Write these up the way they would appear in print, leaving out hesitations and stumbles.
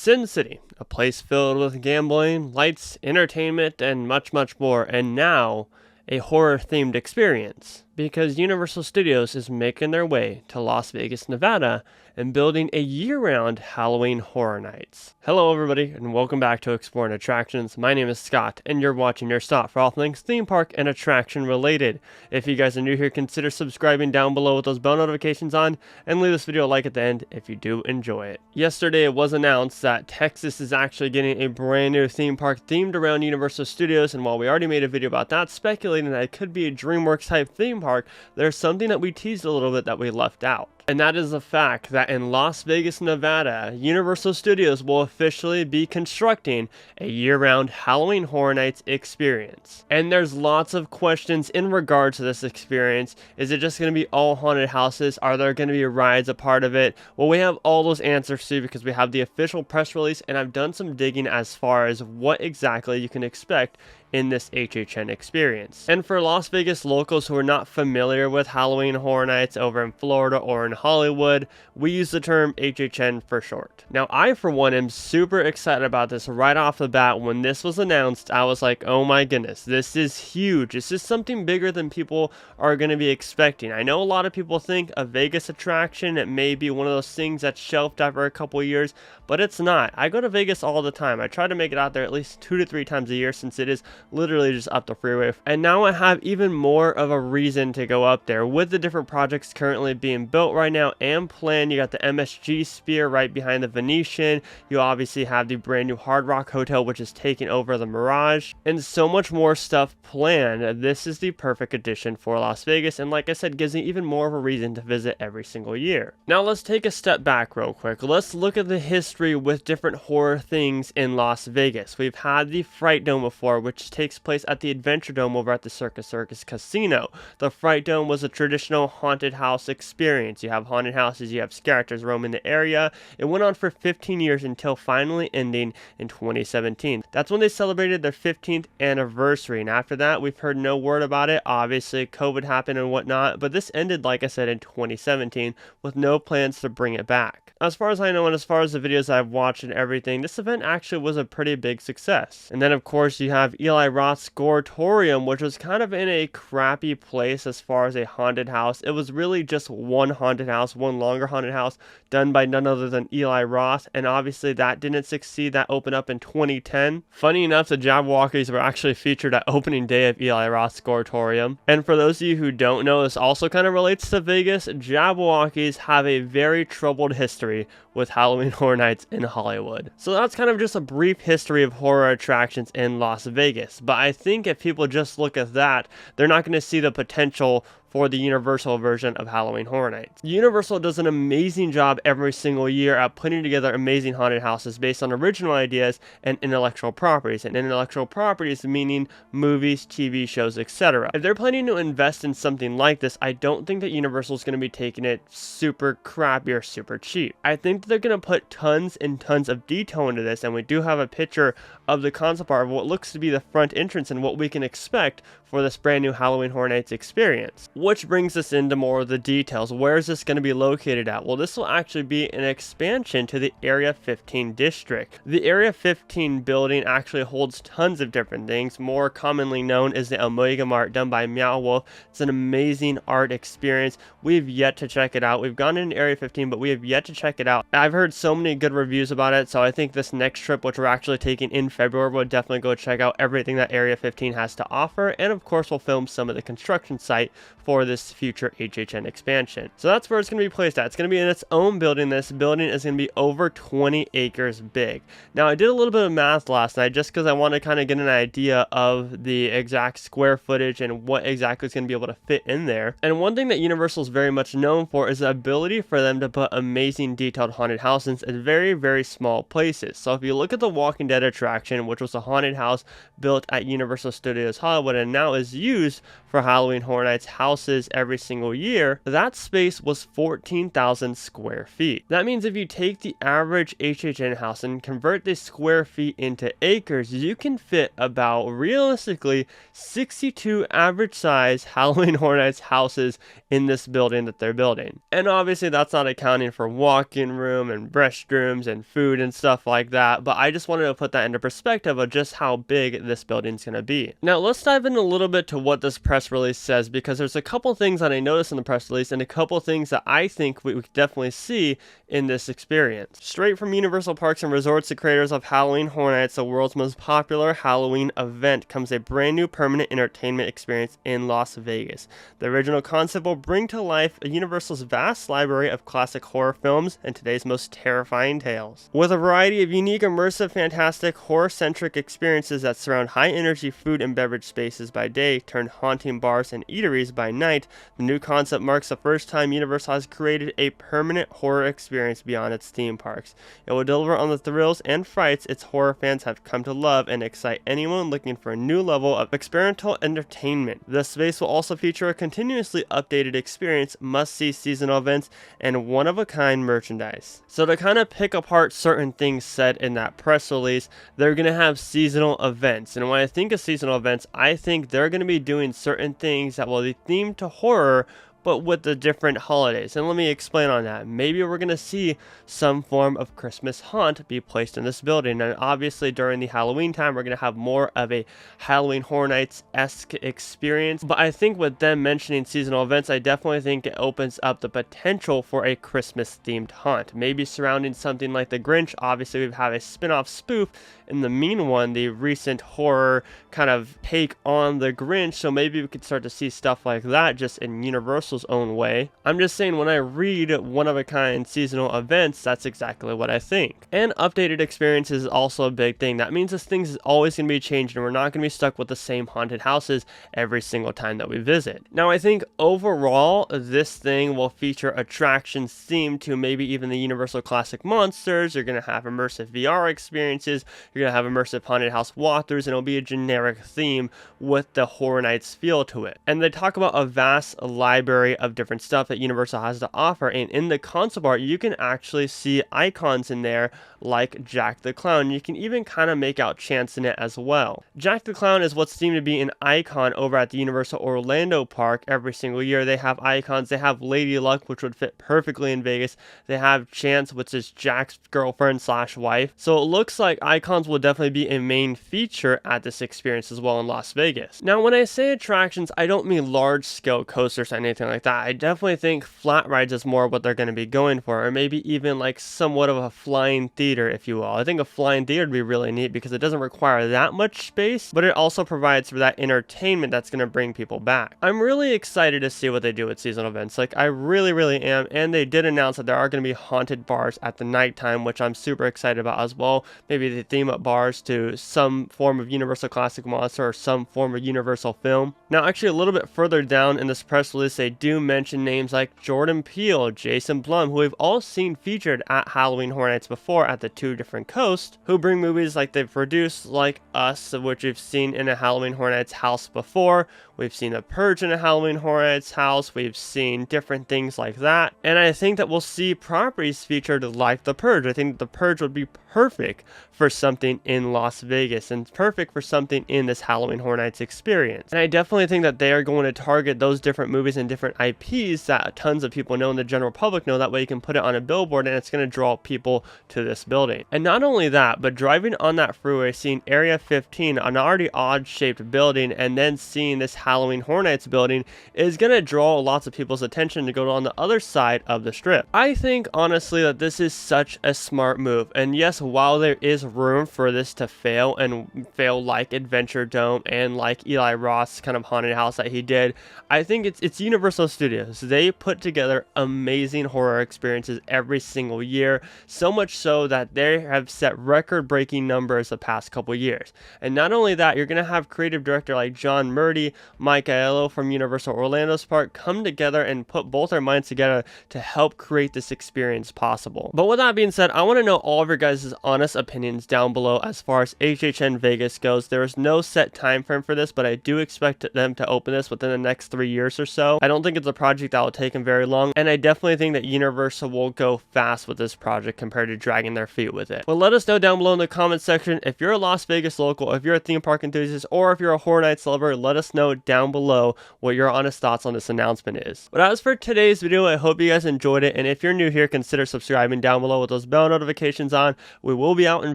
Sin City, a place filled with gambling, lights, entertainment, and much, much more, and now a horror-themed experience, because Universal Studios is making their way to Las Vegas, Nevada, and building a year-round Halloween Horror Nights. Hello everybody, and welcome back to Exploring Attractions. My name is Scott, and you're watching your stop for all things theme park and attraction related. If you guys are new here, consider subscribing down below with those bell notifications on, and leave this video a like at the end if you do enjoy it. Yesterday it was announced that Texas is actually getting a brand new theme park themed around Universal Studios, and while we already made a video about that, speculating that it could be a DreamWorks type theme park, there's something that we teased a little bit that we left out. And that is the fact that in Las Vegas, Nevada, Universal Studios will officially be constructing a year-round Halloween Horror Nights experience. And there's lots of questions in regard to this experience. Is it just going to be all haunted houses? Are there going to be rides a part of it? Well, we have all those answers too, because we have the official press release, and I've done some digging as far as what exactly you can expect in this HHN experience. And for Las Vegas locals who are not familiar with Halloween Horror Nights over in Florida or in Hollywood, we use the term HHN for short. Now, I for one am super excited about this right off the bat. When this was announced, I was like, oh my goodness, this is huge. This is something bigger than people are going to be expecting. I know a lot of people think a Vegas attraction, it may be one of those things that's shelved after a couple of years, but it's not. I go to Vegas all the time. I try to make it out there at least 2 to 3 times a year, since it is literally just up the freeway. And now I have even more of a reason to go up there with the different projects currently being built right now and planned. You got the MSG Sphere right behind the Venetian. You obviously have the brand new Hard Rock Hotel, which is taking over the Mirage, and so much more stuff planned. This is the perfect addition for Las Vegas, and like I said, gives me even more of a reason to visit every single year. Now let's take a step back real quick. Let's look at the history with different horror things in Las Vegas. We've had the Fright Dome before, which takes place at the Adventure Dome over at the Circus Circus Casino. The Fright Dome was a traditional haunted house experience. You have haunted houses, you have characters roaming the area. It went on for 15 years until finally ending in 2017. That's when they celebrated their 15th anniversary, and after that we've heard no word about it. Obviously COVID happened and whatnot, but this ended, like I said, in 2017 with no plans to bring it back. As far as I know, and as far as the videos I've watched and everything, this event actually was a pretty big success. And then of course you have Eli Roth's Goretorium, which was kind of in a crappy place as far as a haunted house. It was really just one haunted house, one longer haunted house done by none other than Eli Roth, and obviously that didn't succeed. That opened up in 2010. Funny enough, the Jabberwockies were actually featured at opening day of Eli Roth's Goretorium. And for those of you who don't know, this also kind of relates to Vegas. Jabberwockies have a very troubled history with Halloween Horror Nights in Hollywood. So that's kind of just a brief history of horror attractions in Las Vegas. But I think if people just look at that, they're not going to see the potential for the Universal version of Halloween Horror Nights. Universal does an amazing job every single year at putting together amazing haunted houses based on original ideas and intellectual properties. And intellectual properties meaning movies, TV shows, etc. If they're planning to invest in something like this, I don't think that Universal is going to be taking it super crappy or super cheap. I think that they're going to put tons and tons of detail into this, and we do have a picture of the concept art of what looks to be the front entrance and what we can expect for this brand new Halloween Horror Nights experience. Which brings us into more of the details. Where is this going to be located at? Well, this will actually be an expansion to the Area 15 district. The Area 15 building actually holds tons of different things, more commonly known as the Omega Mart done by Meow Wolf. It's an amazing art experience. We've yet to check it out. We've gone into Area 15, but we have yet to check it out. I've heard so many good reviews about it, so I think this next trip, which we're actually taking in February, we'll definitely go check out everything that Area 15 has to offer, and of course we'll film some of the construction site for this future HHN expansion. So that's where it's going to be placed at. It's going to be in its own building. This building is going to be over 20 acres big. Now, I did a little bit of math last night just because I want to kind of get an idea of the exact square footage and what exactly is going to be able to fit in there. And one thing that Universal is very much known for is the ability for them to put amazing detailed haunted houses in very, very small places. So if you look at the Walking Dead attraction, which was a haunted house built at Universal Studios Hollywood and now is used for Halloween Horror Nights House houses every single year, that space was 14,000 square feet. That means if you take the average HHN house and convert the square feet into acres, you can fit about, realistically, 62 average size Halloween Horror Nights houses in this building that they're building. And obviously that's not accounting for walk-in room and restrooms and food and stuff like that, but I just wanted to put that into perspective of just how big this building's going to be. Now let's dive in a little bit to what this press release says, because there's a couple things that I noticed in the press release and a couple things that I think we could definitely see in this experience. Straight from Universal Parks and Resorts, the creators of Halloween Horror Nights, the world's most popular Halloween event, comes a brand new permanent entertainment experience in Las Vegas. The original concept will bring to life Universal's vast library of classic horror films and today's most terrifying tales. With a variety of unique, immersive, fantastic, horror-centric experiences that surround high-energy food and beverage spaces by day, turn haunting bars and eateries by night, the new concept marks the first time Universal has created a permanent horror experience beyond its theme parks. It will deliver on the thrills and frights its horror fans have come to love and excite anyone looking for a new level of experimental entertainment. The space will also feature a continuously updated experience, must-see seasonal events, and one-of-a-kind merchandise. So to kind of pick apart certain things said in that press release, they're going to have seasonal events. And when I think of seasonal events, I think they're going to be doing certain things that will be themed to horror, but with the different holidays. And let me explain on that. Maybe we're going to see some form of Christmas haunt be placed in this building. And obviously during the Halloween time, we're going to have more of a Halloween Horror Nights-esque experience. But I think with them mentioning seasonal events, I definitely think it opens up the potential for a Christmas-themed haunt. Maybe surrounding something like The Grinch. Obviously, we've had a spin-off spoof in The Mean One, the recent horror kind of take on The Grinch. So maybe we could start to see stuff like that just in Universal's own way. I'm just saying, when I read one-of-a-kind seasonal events, that's exactly what I think. And updated experiences is also a big thing. That means this thing is always going to be changing, and we're not going to be stuck with the same haunted houses every single time that we visit. Now, I think overall, this thing will feature attractions themed to maybe even the Universal Classic Monsters. You're going to have immersive VR experiences. You're going to have immersive haunted house walkthroughs, and it'll be a generic theme with the Horror Nights feel to it. And they talk about a vast library of different stuff that Universal has to offer, and in the concept art you can actually see icons in there like Jack the Clown. You can even kind of make out Chance in it as well. Jack the Clown is what's deemed to be an icon over at the Universal Orlando Park every single year. They have icons. They have Lady Luck, which would fit perfectly in Vegas. They have Chance, which is Jack's girlfriend slash wife. So it looks like icons will definitely be a main feature at this experience as well in Las Vegas. Now, when I say attractions, I don't mean large scale coasters or anything like that. I definitely think flat rides is more what they're going to be going for, or maybe even like somewhat of a flying theater, if you will. I think a flying theater would be really neat because it doesn't require that much space, but it also provides for that entertainment that's going to bring people back. I'm really excited to see what they do with seasonal events. Like, I really am, and they did announce that there are going to be haunted bars at the nighttime, which I'm super excited about as well. Maybe they theme up bars to some form of Universal Classic Monster or some form of Universal film. Now, actually, a little bit further down in this press release, they do mention names like Jordan Peele, Jason Blum, who we've all seen featured at Halloween Horror Nights before at the two different coasts, who bring movies like they've produced, like Us, which we've seen in a Halloween Horror Nights house before. We've seen The Purge in a Halloween Horror Nights house. We've seen different things like that. And I think that we'll see properties featured like The Purge. I think The Purge would be perfect for something in Las Vegas and perfect for something in this Halloween Horror Nights experience. And I definitely think that they are going to target those different movies and different IPs that tons of people know and the general public know. That way you can put it on a billboard and it's going to draw people to this building. And not only that, but driving on that freeway, seeing Area 15, an already odd-shaped building, and then seeing this Halloween Horror Nights building is going to draw lots of people's attention to go on the other side of the strip. I think, honestly, that this is such a smart move. And yes, while there is room for this to fail and fail like Adventure Dome and like Eli Roth's kind of haunted house that he did, I think it's Universal Studios. They put together amazing horror experiences every single year, so much so that they have set record-breaking numbers the past couple years. And not only that, you're going to have creative director like John Murdy, Mike Aiello from Universal Orlando's Park come together and put both their minds together to help create this experience possible. But with that being said, I want to know all of your guys' guys' honest opinions down below as far as HHN Vegas goes. There is no set time frame for this, but I do expect them to open this within the next 3 years or so. I don't think it's a project that will take them very long, and I definitely think that Universal will go fast with this project compared to dragging their feet with it. But let us know down below in the comment section if you're a Las Vegas local, if you're a theme park enthusiast, or if you're a Horror Nights lover. Let us know down below what your honest thoughts on this announcement is. But as for today's video, I hope you guys enjoyed it, and if you're new here, consider subscribing down below with those bell notifications on. We will be out in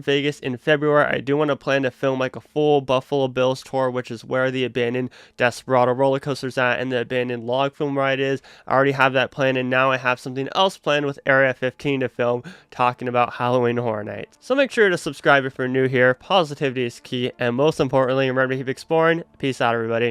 Vegas in February. I do want to plan to film like a full Buffalo Bills tour, which is where the abandoned Desperado roller coaster's at and the abandoned log flume ride is. I already have that planned, and now I have something else planned with Area 15 to film, talking about Halloween Horror Nights. So make sure to subscribe if you're new here. Positivity is key, and most importantly, remember to keep exploring. Peace out, everybody.